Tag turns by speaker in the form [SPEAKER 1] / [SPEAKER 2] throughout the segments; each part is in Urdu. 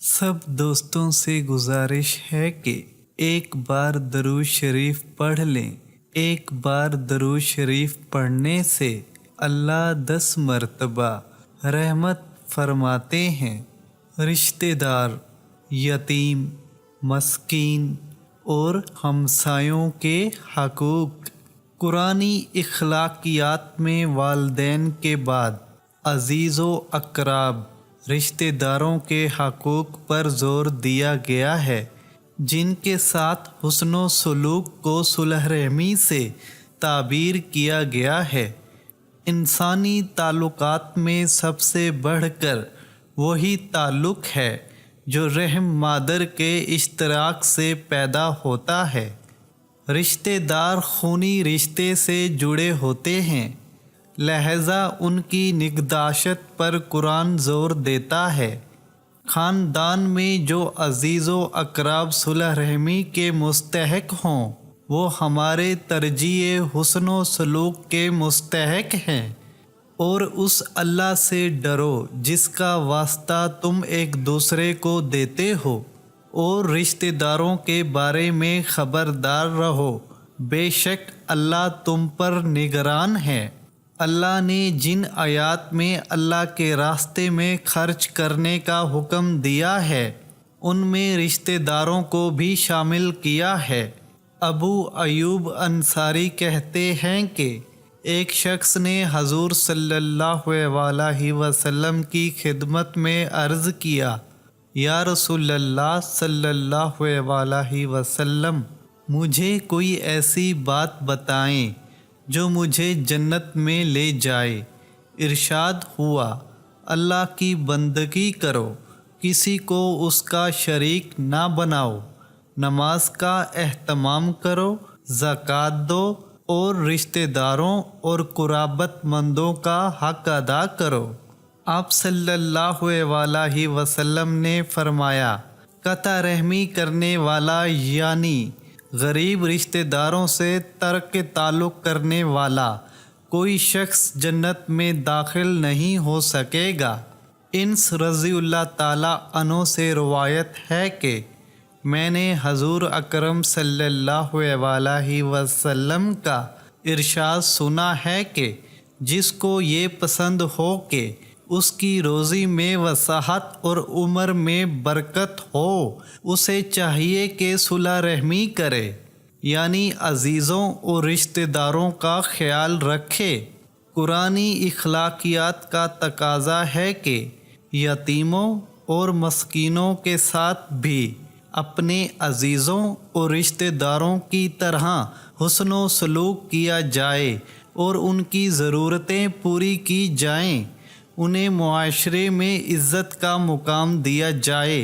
[SPEAKER 1] سب دوستوں سے گزارش ہے کہ ایک بار درود شریف پڑھ لیں۔ ایک بار درود شریف پڑھنے سے اللہ 10 مرتبہ رحمت فرماتے ہیں۔ رشتہ دار، یتیم، مسکین اور ہمسایوں کے حقوق۔ قرآنی اخلاقیات میں والدین کے بعد عزیز و اقرب رشتہ داروں کے حقوق پر زور دیا گیا ہے، جن کے ساتھ حسن و سلوک کو صلح رحمی سے تعبیر کیا گیا ہے۔ انسانی تعلقات میں سب سے بڑھ کر وہی تعلق ہے جو رحم مادر کے اشتراک سے پیدا ہوتا ہے۔ رشتہ دار خونی رشتے سے جڑے ہوتے ہیں، لہذا ان کی نگہداشت پر قرآن زور دیتا ہے۔ خاندان میں جو عزیز و اقرب صلح رحمی کے مستحق ہوں وہ ہمارے ترجیح حسن و سلوک کے مستحق ہیں، اور اس اللہ سے ڈرو جس کا واسطہ تم ایک دوسرے کو دیتے ہو، اور رشتہ داروں کے بارے میں خبردار رہو، بے شک اللہ تم پر نگران ہے۔ اللہ نے جن آیات میں اللہ کے راستے میں خرچ کرنے کا حکم دیا ہے ان میں رشتہ داروں کو بھی شامل کیا ہے۔ ابو ایوب انصاری کہتے ہیں کہ ایک شخص نے حضور صلی اللہ علیہ وسلم کی خدمت میں عرض کیا، یا رسول اللہ صلی اللہ علیہ وسلم، مجھے کوئی ایسی بات بتائیں جو مجھے جنت میں لے جائے۔ ارشاد ہوا، اللہ کی بندگی کرو، کسی کو اس کا شریک نہ بناؤ، نماز کا اہتمام کرو، زکوٰۃ دو، اور رشتہ داروں اور قرابت مندوں کا حق ادا کرو۔ آپ صلی اللہ علیہ وسلم نے فرمایا، قطع رحمی کرنے والا یعنی غریب رشتہ داروں سے ترک تعلق کرنے والا کوئی شخص جنت میں داخل نہیں ہو سکے گا۔ انس رضی اللہ تعالیٰ عنہ سے روایت ہے کہ میں نے حضور اکرم صلی اللہ علیہ وسلم کا ارشاد سنا ہے کہ جس کو یہ پسند ہو کہ اس کی روزی میں وسعت اور عمر میں برکت ہو، اسے چاہیے کہ صلح رحمی کرے، یعنی عزیزوں اور رشتہ داروں کا خیال رکھے۔ قرآنی اخلاقیات کا تقاضا ہے کہ یتیموں اور مسکینوں کے ساتھ بھی اپنے عزیزوں اور رشتہ داروں کی طرح حسن و سلوک کیا جائے اور ان کی ضرورتیں پوری کی جائیں، انہیں معاشرے میں عزت کا مقام دیا جائے۔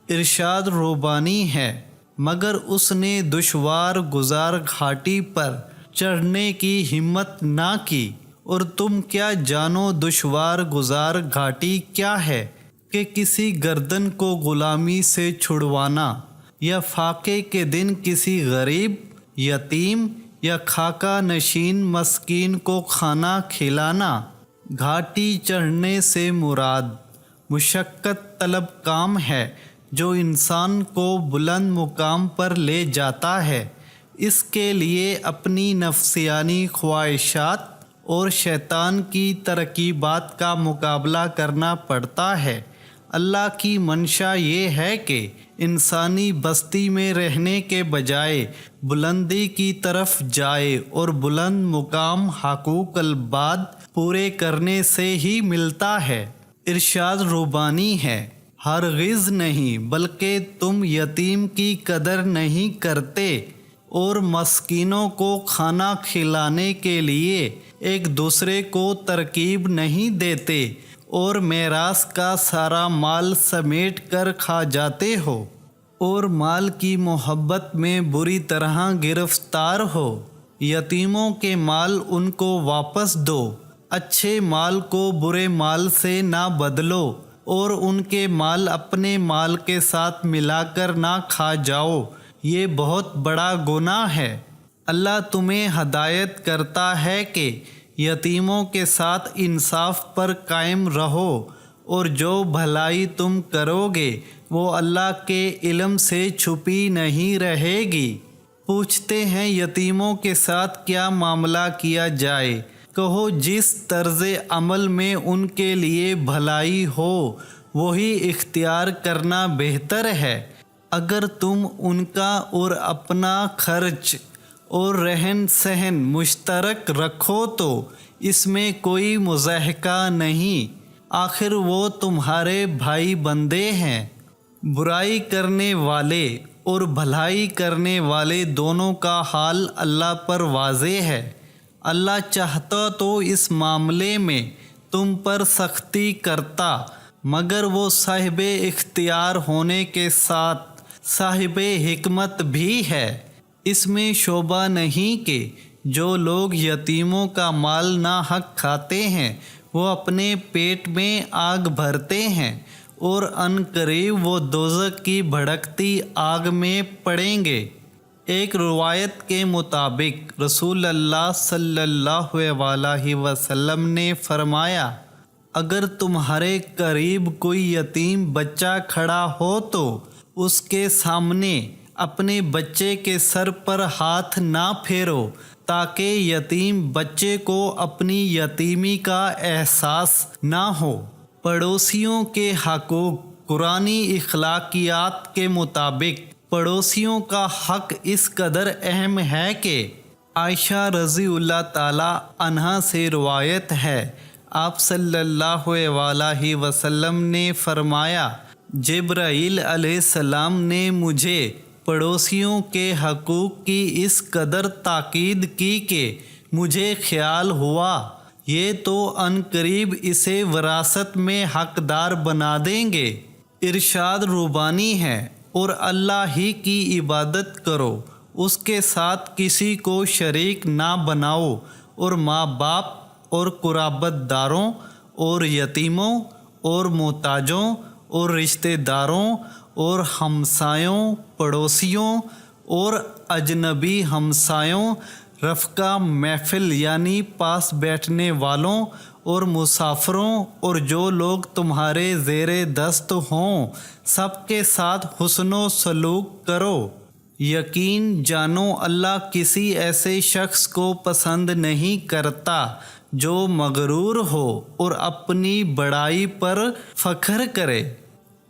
[SPEAKER 1] ارشاد ربانی ہے، مگر اس نے دشوار گزار گھاٹی پر چڑھنے کی ہمت نہ کی، اور تم کیا جانو دشوار گزار گھاٹی کیا ہے کہ کسی گردن کو غلامی سے چھڑوانا، یا فاقے کے دن کسی غریب، یتیم یا خاکہ نشین مسکین کو کھانا کھلانا۔ گھاٹی چڑھنے سے مراد مشقت طلب کام ہے جو انسان کو بلند مقام پر لے جاتا ہے۔ اس کے لیے اپنی نفسیانی خواہشات اور شیطان کی ترکیبات کا مقابلہ کرنا پڑتا ہے۔ اللہ کی منشا یہ ہے کہ انسانی بستی میں رہنے کے بجائے بلندی کی طرف جائے، اور بلند مقام حقوق العباد پورے کرنے سے ہی ملتا ہے۔ ارشاد ربانی ہے، ہرگز نہیں بلکہ تم یتیم کی قدر نہیں کرتے اور مسکینوں کو کھانا کھلانے کے لیے ایک دوسرے کو ترغیب نہیں دیتے، اور میراث کا سارا مال سمیٹ کر کھا جاتے ہو، اور مال کی محبت میں بری طرح گرفتار ہو۔ یتیموں کے مال ان کو واپس دو، اچھے مال کو برے مال سے نہ بدلو، اور ان کے مال اپنے مال کے ساتھ ملا کر نہ کھا جاؤ، یہ بہت بڑا گناہ ہے۔ اللہ تمہیں ہدایت کرتا ہے کہ یتیموں کے ساتھ انصاف پر قائم رہو اور جو بھلائی تم کرو گے وہ اللہ کے علم سے چھپی نہیں رہے گی۔ پوچھتے ہیں یتیموں کے ساتھ کیا معاملہ کیا جائے؟ کہو جس طرز عمل میں ان کے لیے بھلائی ہو وہی اختیار کرنا بہتر ہے۔ اگر تم ان کا اور اپنا خرچ اور رہن سہن مشترک رکھو تو اس میں کوئی مضحکہ نہیں، آخر وہ تمہارے بھائی بندے ہیں۔ برائی کرنے والے اور بھلائی کرنے والے دونوں کا حال اللہ پر واضح ہے۔ اللہ چاہتا تو اس معاملے میں تم پر سختی کرتا، مگر وہ صاحب اختیار ہونے کے ساتھ صاحب حکمت بھی ہے۔ اس میں شبہ نہیں کہ جو لوگ یتیموں کا مال ناحق کھاتے ہیں وہ اپنے پیٹ میں آگ بھرتے ہیں اور ان قریب وہ دوزخ کی بھڑکتی آگ میں پڑیں گے۔ ایک روایت کے مطابق رسول اللہ صلی اللہ علیہ وسلم نے فرمایا، اگر تمہارے قریب کوئی یتیم بچہ کھڑا ہو تو اس کے سامنے اپنے بچے کے سر پر ہاتھ نہ پھیرو تاکہ یتیم بچے کو اپنی یتیمی کا احساس نہ ہو۔ پڑوسیوں کے حقوق۔ قرآنی اخلاقیات کے مطابق پڑوسیوں کا حق اس قدر اہم ہے کہ عائشہ رضی اللہ تعالی عنہا سے روایت ہے، آپ صلی اللہ علیہ وسلم نے فرمایا، جبرائیل علیہ السلام نے مجھے پڑوسیوں کے حقوق کی اس قدر تاکید کی کہ مجھے خیال ہوا یہ تو ان قریب اسے وراثت میں حقدار بنا دیں گے۔ ارشاد ربانی ہے، اور اللہ ہی کی عبادت کرو، اس کے ساتھ کسی کو شریک نہ بناؤ، اور ماں باپ اور قرابت داروں اور یتیموں اور محتاجوں اور رشتہ داروں اور ہمسایوں، پڑوسیوں اور اجنبی ہمسایوں، رفقا محفل یعنی پاس بیٹھنے والوں اور مسافروں اور جو لوگ تمہارے زیر دست ہوں سب کے ساتھ حسن و سلوک کرو۔ یقین جانو اللہ کسی ایسے شخص کو پسند نہیں کرتا جو مغرور ہو اور اپنی بڑائی پر فخر کرے۔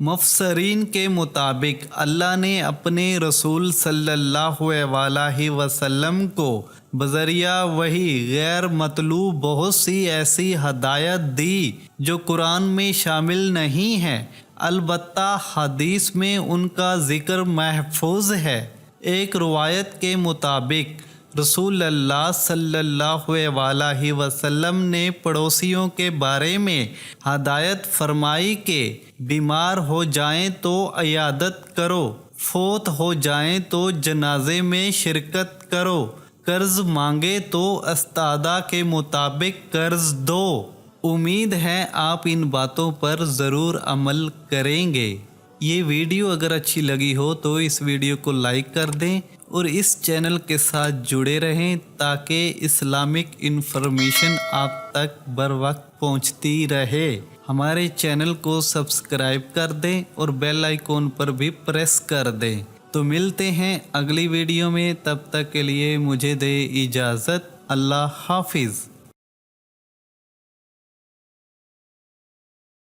[SPEAKER 1] مفسرین کے مطابق اللہ نے اپنے رسول صلی اللہ علیہ وسلم کو بذریعہ وحی غیر مطلوب بہت سی ایسی ہدایت دی جو قرآن میں شامل نہیں ہیں، البتہ حدیث میں ان کا ذکر محفوظ ہے۔ ایک روایت کے مطابق رسول اللہ صلی اللہ علیہ وسلم نے پڑوسیوں کے بارے میں ہدایت فرمائی کہ بیمار ہو جائیں تو عیادت کرو، فوت ہو جائیں تو جنازے میں شرکت کرو، قرض مانگے تو استادہ کے مطابق قرض دو۔ امید ہے آپ ان باتوں پر ضرور عمل کریں گے۔ یہ ویڈیو اگر اچھی لگی ہو تو اس ویڈیو کو لائک کر دیں اور اس چینل کے ساتھ جڑے رہیں تاکہ اسلامک انفارمیشن آپ تک بر وقت پہنچتی رہے۔ ہمارے چینل کو سبسکرائب کر دیں اور بیل آئیکن پر بھی پریس کر دیں۔ تو ملتے ہیں اگلی ویڈیو میں، تب تک کے لیے مجھے دے اجازت۔ اللہ حافظ۔